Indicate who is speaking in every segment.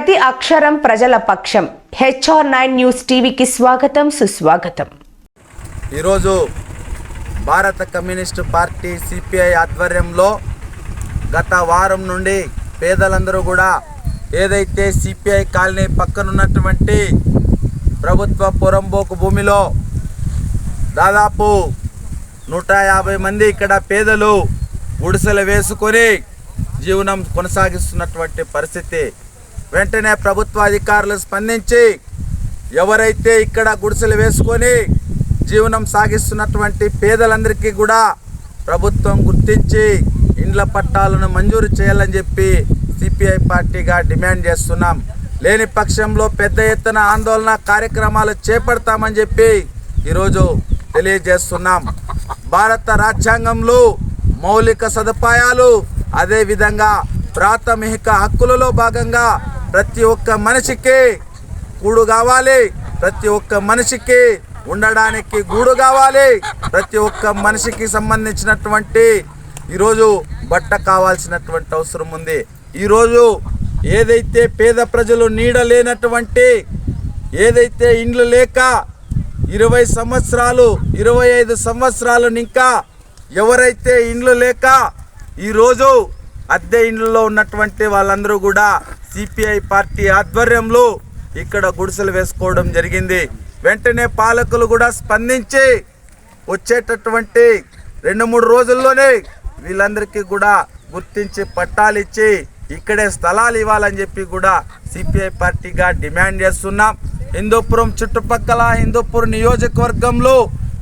Speaker 1: ప్రతి అక్షరం ప్రజల పక్షం. HR9 న్యూస్ టీవీకి స్వాగతం, సుస్వాగతం.
Speaker 2: ఈరోజు భారత కమ్యూనిస్టు పార్టీ సిపిఐ ఆధ్వర్యంలో గత వారం నుండి పేదలందరూ కూడా ఏదైతే సిపిఐ కాలనీ పక్కనున్నటువంటి ప్రభుత్వ పొరంబోకు భూమిలో దాదాపు 150 మంది ఇక్కడ పేదలు గుడిసెలు వేసుకొని జీవనం కొనసాగిస్తున్నటువంటి పరిస్థితి. వెంటనే ప్రభుత్వ అధికారులు స్పందించి ఎవరైతే ఇక్కడ గుడిసెలు వేసుకొని జీవనం సాగిస్తున్నటువంటి పేదలందరికీ కూడా ప్రభుత్వం గుర్తించి ఇండ్ల పట్టాలను మంజూరు చేయాలని చెప్పి సిపిఐ పార్టీగా డిమాండ్ చేస్తున్నాం. లేని పక్షంలో పెద్ద ఎత్తున ఆందోళన కార్యక్రమాలు చేపడతామని చెప్పి ఈరోజు తెలియజేస్తున్నాం. భారత రాజ్యాంగంలో మౌలిక సదుపాయాలు అదేవిధంగా ప్రాథమిక హక్కులలో భాగంగా ప్రతి ఒక్క మనిషికి గూడు కావాలి, ప్రతి ఒక్క మనిషికి ఉండడానికి గూడు కావాలి, ప్రతి ఒక్క మనిషికి సంబంధించినటువంటి ఈరోజు బట్ట కావాల్సినటువంటి అవసరం ఉంది. ఈరోజు ఏదైతే పేద ప్రజలు నీడ లేనటువంటి ఏదైతే ఇండ్లు లేక 20 సంవత్సరాలు 25 సంవత్సరాలు ఇంకా ఎవరైతే ఇండ్లు లేక ఈరోజు అద్దె ఇండ్లలో ఉన్నటువంటి వాళ్ళందరూ కూడా సిపిఐ పార్టీ ఆధ్వర్యంలో ఇక్కడ గుడిసెలు వేసుకోవడం జరిగింది. వెంటనే పాలకులు కూడా స్పందించి వచ్చేటటువంటి 2-3 రోజుల్లోనే వీళ్ళందరికీ కూడా గుర్తించి పట్టాలు ఇచ్చి ఇక్కడే స్థలాలు ఇవ్వాలని చెప్పి కూడా సిపిఐ పార్టీగా డిమాండ్ చేస్తున్నాం. హిందూపురం చుట్టుపక్కల హిందూపురం నియోజకవర్గంలో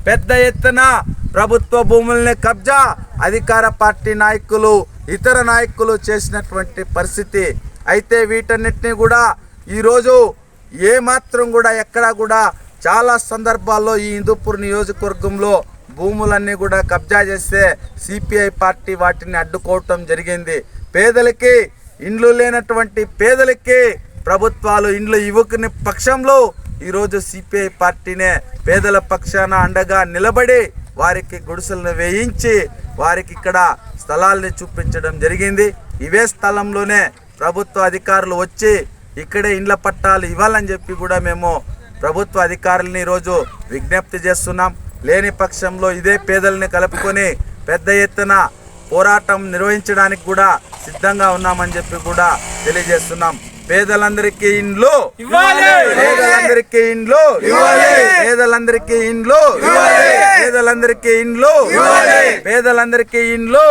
Speaker 2: పెద్ద ఎత్తున ప్రభుత్వ భూముల్ని కబ్జా అధికార పార్టీ నాయకులు ఇతర నాయకులు చేసినటువంటి పరిస్థితి. అయితే వీటన్నిటిని కూడా ఈరోజు ఏమాత్రం కూడా ఎక్కడా కూడా చాలా సందర్భాల్లో ఈ హిందూపూర్ నియోజకవర్గంలో భూములన్నీ కూడా కబ్జా చేస్తే సిపిఐ పార్టీ వాటిని అడ్డుకోవటం జరిగింది. పేదలకి ఇండ్లు లేనటువంటి పేదలకి ప్రభుత్వాలు ఇండ్లు ఇవ్వకునే పక్షంలో ఈరోజు సిపిఐ పార్టీనే పేదల పక్షాన అండగా నిలబడి వారికి గుడిసెలను వేయించి వారికి ఇక్కడ స్థలాల్ని చూపించడం జరిగింది. ఇవే స్థలంలోనే ప్రభుత్వ అధికారులు వచ్చి ఇక్కడే ఇండ్ల పట్టాలు ఇవ్వాలని చెప్పి కూడా మేము ప్రభుత్వ అధికారులని ఈరోజు విజ్ఞప్తి చేస్తున్నాం. లేని పక్షంలో ఇదే పేదల్ని కలుపుకొని పెద్ద ఎత్తున పోరాటం నిర్వహించడానికి కూడా సిద్ధంగా ఉన్నామని చెప్పి కూడా తెలియజేస్తున్నాం. పేదలందరికీ ఇండ్లు, పేదలందరికీ ఇండ్లు, పేదలందరికీ ఇండ్లు, పేదలందరికీ ఇండ్లు, పేదలందరికీ ఇండ్లు,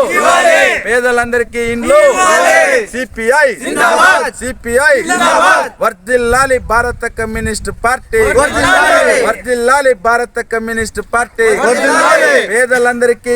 Speaker 2: పేదలందరికీ ఇండ్లు. సిపిఐ సిపిఐ వర్ధిల్లాలి భారత కమ్యూనిస్ట్ పార్టీ, వర్ధిల్లాలి భారత కమ్యూనిస్ట్ పార్టీ. పేదలందరికీ